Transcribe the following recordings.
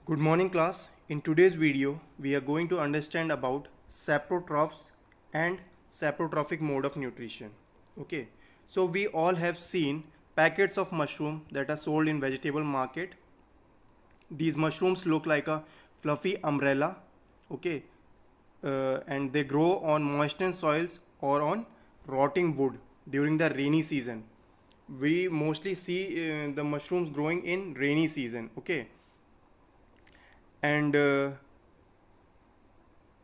Good morning class. In today's video, we are going to understand about saprotrophs and saprotrophic mode of nutrition. Okay, so we all have seen packets of mushroom that are sold in vegetable market. These mushrooms look like a fluffy umbrella. Okay, and they grow on moistened soils or on rotting wood during the rainy season. We mostly see the mushrooms growing in rainy season. Okay, and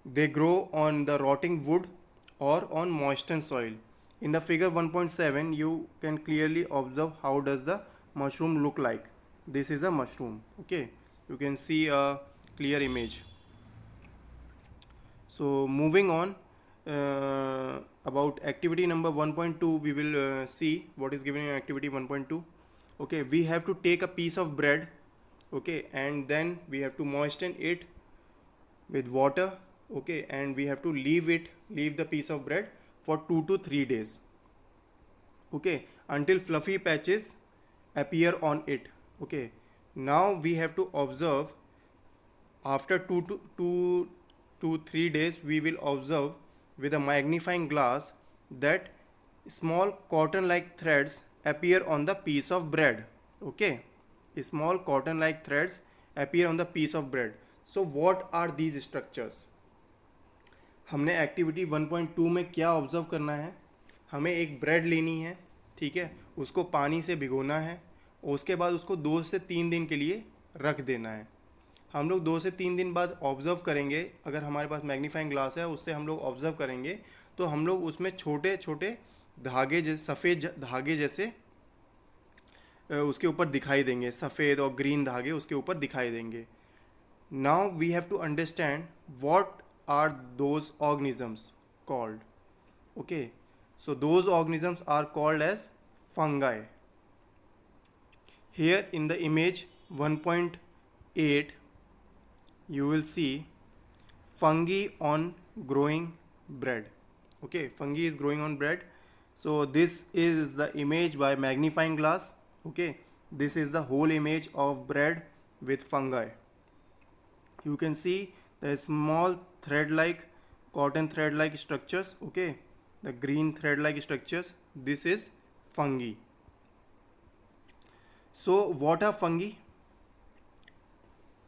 they grow on the rotting wood or on moistened soil. In the figure 1.7 you can clearly observe how does the mushroom look like. This is a mushroom. Okay, you can see a clear image. So moving on, about activity number 1.2 we will see what is given in activity 1.2. Okay, we have to take a piece of bread. Okay, and then we have to moisten it with water. Okay, and we have to leave the piece of bread for 2 to 3 days. Okay, until fluffy patches appear on it. Okay, now we have to observe after 2 to 3 days we will observe with a magnifying glass that small cotton like threads appear on the piece of bread. Okay, small cotton like threads appear on the piece of bread. So what are these structures? हमने activity 1.2 में क्या observe करना है? हमें एक bread लेनी है, ठीक है, उसको पानी से भिगोना है और उसके बाद उसको 2 से 3 दिन के लिए रख देना है. हम लोग 2 से 3 दिन बाद ऑब्जर्व करेंगे. अगर हमारे पास मैग्नीफाइंग ग्लास है उससे हम लोग ऑब्जर्व करेंगे तो हम लोग उसमें छोटे छोटे धागे जैसे सफ़ेद धागे जैसे उसके ऊपर दिखाई देंगे. सफ़ेद और ग्रीन धागे उसके ऊपर दिखाई देंगे. Now we have to understand what are those organisms called. Okay, so those organisms are called as fungi. Here in the image 1.8 you will see fungi on growing bread. Okay, fungi is growing on bread. So this is the image by magnifying glass. Okay, this is the whole image of bread with fungi. You can see the small thread like cotton thread like structures. Okay, the green thread like structures, this is fungi. So what are fungi?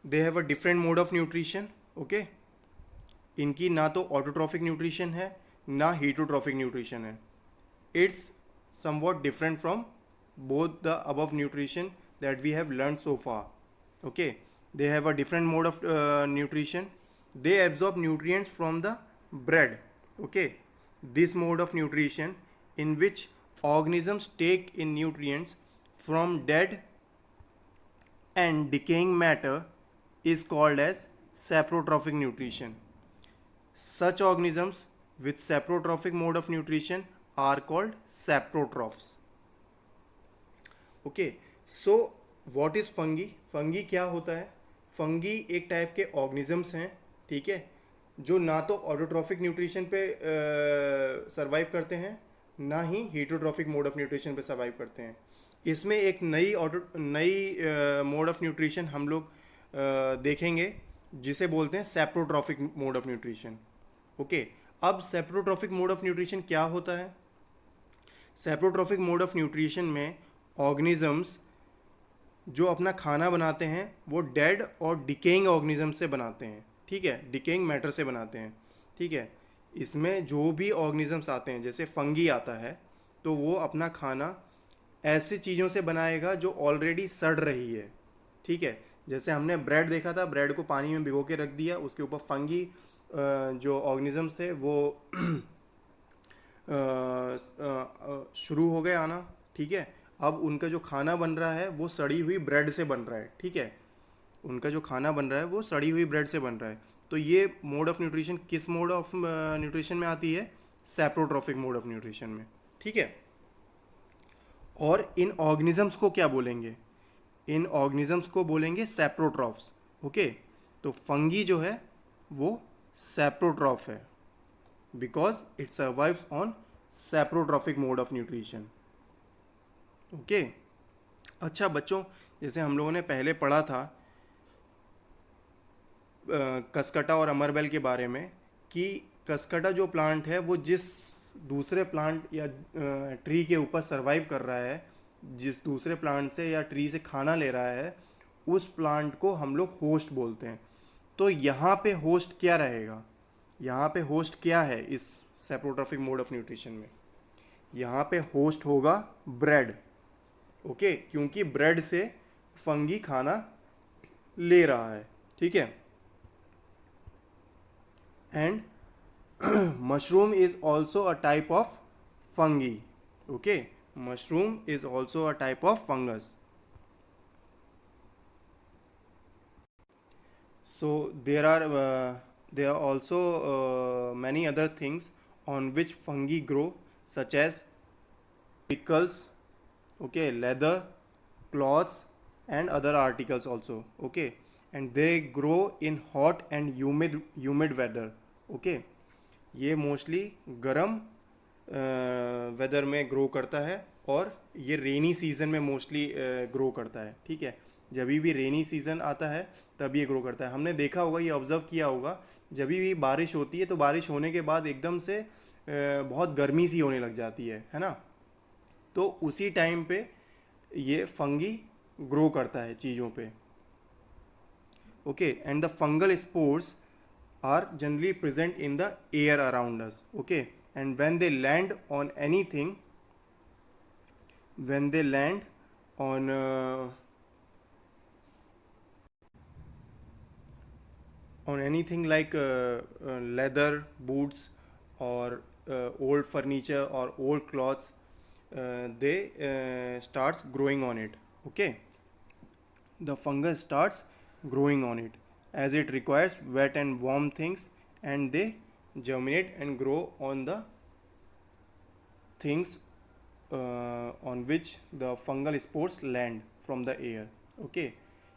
They have a different mode of nutrition. Okay, इनकी ना तो autotrophic nutrition है ना हीटोट्रॉफिक nutrition है. It's somewhat different from both the above nutrition that we have learned so far. Okay, they have a different mode of nutrition. They absorb nutrients from the bread. Okay, this mode of nutrition in which organisms take in nutrients from dead and decaying matter is called as saprotrophic nutrition. Such organisms with saprotrophic mode of nutrition are called saprotrophs. Okay, so what is fungi? Fungi क्या होता है? Fungi एक type के organisms हैं, ठीक है, जो ना तो ऑटोट्रॉफिक न्यूट्रिशन पे सर्वाइव करते हैं ना ही हीटोट्रॉफिक मोड ऑफ न्यूट्रिशन पे सर्वाइव करते हैं. इसमें एक नई मोड ऑफ न्यूट्रिशन हम लोग देखेंगे जिसे बोलते हैं saprotrophic mode of nutrition. Okay, अब सेप्रोट्रॉफिक मोड ऑफ न्यूट्रिशन क्या होता है? सेप्रोट्रॉफिक मोड ऑफ न्यूट्रिशन में ऑर्गेनिजम्स जो अपना खाना बनाते हैं वो डेड और डिकेइंग ऑर्गेनिज्म से बनाते हैं, ठीक है, डिकेइंग मैटर से बनाते हैं, ठीक है. इसमें जो भी ऑर्गेनिजम्स आते हैं जैसे फंगी आता है तो वो अपना खाना ऐसी चीज़ों से बनाएगा जो ऑलरेडी सड़ रही है, ठीक है. जैसे हमने ब्रेड देखा था, ब्रेड को पानी में भिगो के रख दिया, उसके ऊपर फंगी जो ऑर्गेनिजम्स थे वो शुरू हो गए आना, ठीक है. अब उनका जो खाना बन रहा है वो सड़ी हुई ब्रेड से बन रहा है, ठीक है. उनका जो खाना बन रहा है वो सड़ी हुई ब्रेड से बन रहा है. तो ये मोड ऑफ न्यूट्रिशन किस मोड ऑफ न्यूट्रिशन में आती है? सेप्रोट्रॉफिक मोड ऑफ न्यूट्रिशन में, ठीक है. और इन ऑर्गेनिजम्स को क्या बोलेंगे? इन ऑर्गेनिजम्स को बोलेंगे सेप्रोट्रॉफ्स. ओके, तो फंगी जो है वो सेप्रोट्रॉफ है because it survives on saprotrophic mode of nutrition. Okay, अच्छा बच्चों, जैसे हम लोगों ने पहले पढ़ा था कसकटा और अमरबेल के बारे में कि कसकटा जो प्लांट है वो जिस दूसरे प्लांट या ट्री के ऊपर सरवाइव कर रहा है, जिस दूसरे प्लांट से या ट्री से खाना ले रहा है, उस प्लांट को हम लोग होस्ट बोलते हैं। तो यहाँ पे होस्ट क्या रहेगा, यहाँ पे होस्ट क्या है इस सेप्रोट्रॉफिक मोड ऑफ न्यूट्रिशन में? यहाँ पे होस्ट होगा ब्रेड। ओके, क्योंकि ब्रेड से फंगी खाना ले रहा है, ठीक है। And mushroom is also a type of fungi. Okay, mushroom is also a type of fungus. So there are also many other things on which fungi grow, such as pickles, okay, leather, cloths, and other articles also. Okay, and they grow in hot and humid weather. Okay, ये mostly गर्म weather में grow करता है और ये rainy season में mostly grow करता है, ठीक है। जब भी रेनी सीजन आता है तब ये ग्रो करता है। हमने देखा होगा, ये ऑब्ज़र्व किया होगा, जब भी बारिश होती है तो बारिश होने के बाद एकदम से बहुत गर्मी सी होने लग जाती है ना। तो उसी टाइम पे ये फंगी ग्रो करता है चीज़ों पे। Okay, and the fungal spores are generally present in the air around us. Okay, and when they land on anything, when they land on anything like leather, boots, or old furniture or old clothes, they starts growing on it. Okay, the fungus starts growing on it as it requires wet and warm things, and they germinate and grow on the things on which the fungal spores land from the air. Okay,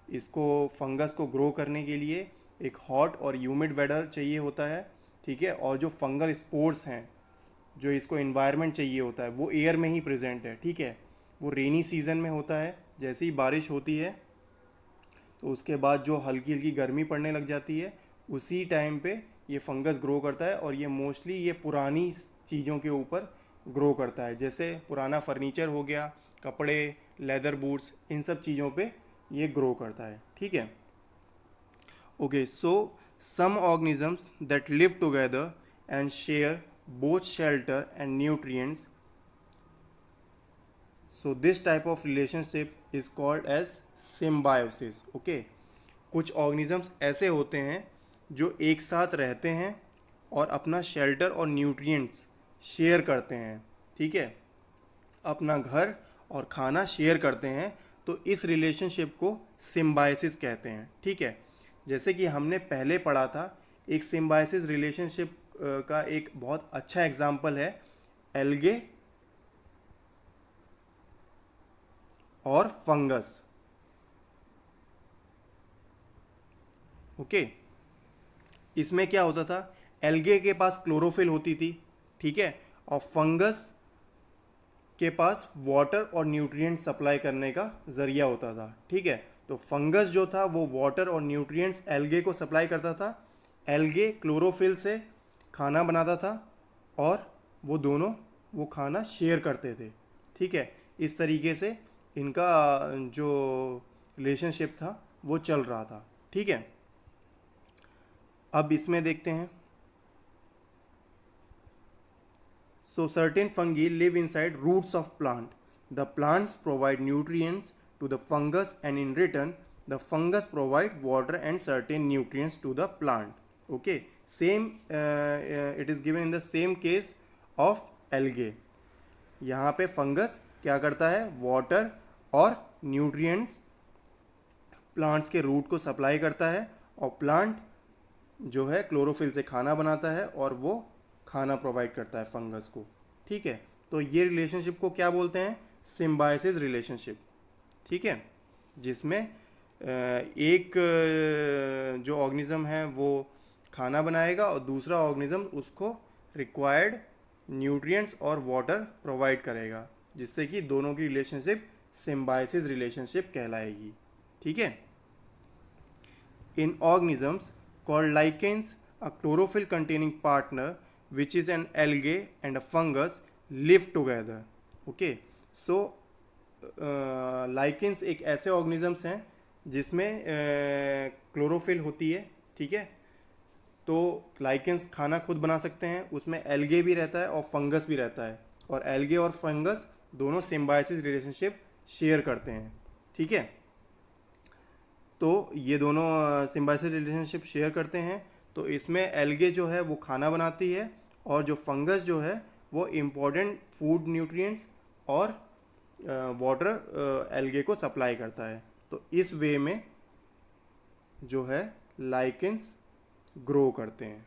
इसको fungus को grow करने के लिए एक hot और humid weather चाहिए होता है, ठीक है। और जो फंगल स्पोर्स हैं, जो इसको इन्वायरमेंट चाहिए होता है, वो एयर में ही प्रेजेंट है, ठीक है। वो रेनी सीजन में होता है। जैसे ही बारिश होती है तो उसके बाद जो हल्की हल्की गर्मी पड़ने लग जाती है, उसी टाइम पे ये फंगस ग्रो करता है। और ये मोस्टली ये पुरानी चीज़ों के ऊपर ग्रो करता है, जैसे पुराना फर्नीचर हो गया, कपड़े, लेदर बूट्स, इन सब चीज़ों पे ये ग्रो करता है, ठीक है। Okay, so some organisms that live together and share both shelter and nutrients, so this type of relationship is called as symbiosis. Okay, कुछ ऑर्गेनिजम्स ऐसे होते हैं जो एक साथ रहते हैं और अपना शेल्टर और न्यूट्रिएंट्स शेयर करते हैं, ठीक है। अपना घर और खाना शेयर करते हैं, तो इस रिलेशनशिप को सिम्बायोसिस कहते हैं, ठीक है। जैसे कि हमने पहले पढ़ा था, एक सिम्बायोसिस रिलेशनशिप का एक बहुत अच्छा एग्जाम्पल है एल्गे और फंगस। ओके, इसमें क्या होता था, एल्गे के पास क्लोरोफिल होती थी, ठीक है, और फंगस के पास वाटर और न्यूट्रिएंट सप्लाई करने का ज़रिया होता था, ठीक है। तो फंगस जो था वो वाटर और न्यूट्रिएंट्स एल्गे को सप्लाई करता था। एल्गे क्लोरोफिल से खाना बनाता था और वो दोनों वो खाना शेयर करते थे, ठीक है। इस तरीके से इनका जो रिलेशनशिप था वो चल रहा था, ठीक है। अब इसमें देखते हैं। So certain fungi live inside roots of plant. The plants provide nutrients to the fungus, and in return the fungus provide water and certain nutrients to the plant. Okay, same it is given in the same case of algae. यहाँ पे fungus क्या करता है, water और nutrients plants के root को supply करता है, और प्लांट जो है क्लोरोफिल से खाना बनाता है और वो खाना प्रोवाइड करता है फंगस को, ठीक है। तो ये रिलेशनशिप को क्या बोलते हैं, सिम्बायोसिस रिलेशनशिप, ठीक है। जिसमें एक जो ऑर्गेनिज्म है वो खाना बनाएगा और दूसरा ऑर्गेनिज्म उसको रिक्वायर्ड न्यूट्रिएंट्स और वाटर प्रोवाइड करेगा, जिससे कि दोनों की रिलेशनशिप सिम्बायोसिस रिलेशनशिप कहलाएगी, ठीक है। इन organisms called lichens, a chlorophyll containing partner which is an algae and a fungus live together. Okay, so lichens एक ऐसे ऑर्गेनिजम्स हैं जिसमें क्लोरोफिल होती है, ठीक है। तो लाइकेंस खाना खुद बना सकते हैं, उसमें एल्गे भी रहता है और फंगस भी रहता है, और एल्गे और फंगस दोनों सिम्बायोसिस रिलेशनशिप शेयर करते हैं, ठीक है। तो ये दोनों सिम्बायोसिस रिलेशनशिप शेयर करते हैं। तो इसमें एल्गे जो है वो खाना बनाती है, और जो फंगस जो है वो इम्पोर्टेंट फूड न्यूट्रिएंट्स और वाटर एल्गे को सप्लाई करता है। तो इस वे में जो है लाइकेंस ग्रो करते हैं।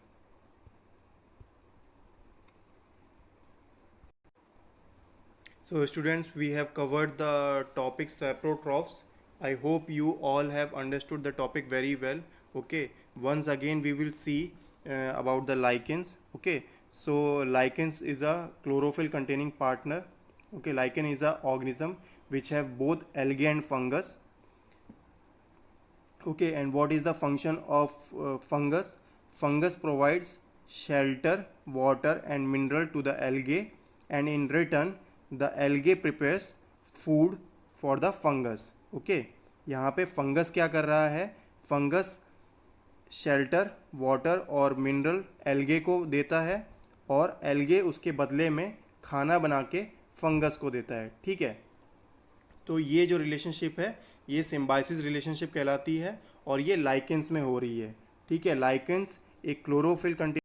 So students, we have covered the topic saprotrophs. I hope you all have understood the topic very well. Okay, once again we will see about the lichens. Okay, so lichens is a chlorophyll containing partner. Okay, lichen is a organism which have both algae and fungus. Okay, and what is the function of fungus? Fungus provides shelter, water and mineral to the algae, and in return the algae prepares food for the fungus. Okay, यहाँ पे fungus क्या कर रहा है? Fungus shelter, water और mineral algae को देता है, और एल्गे उसके बदले में खाना बना के फंगस को देता है, ठीक है। तो ये जो रिलेशनशिप है ये सिम्बायोसिस रिलेशनशिप कहलाती है, और ये लाइकेंस में हो रही है, ठीक है। लाइकेंस एक क्लोरोफिल कंटेन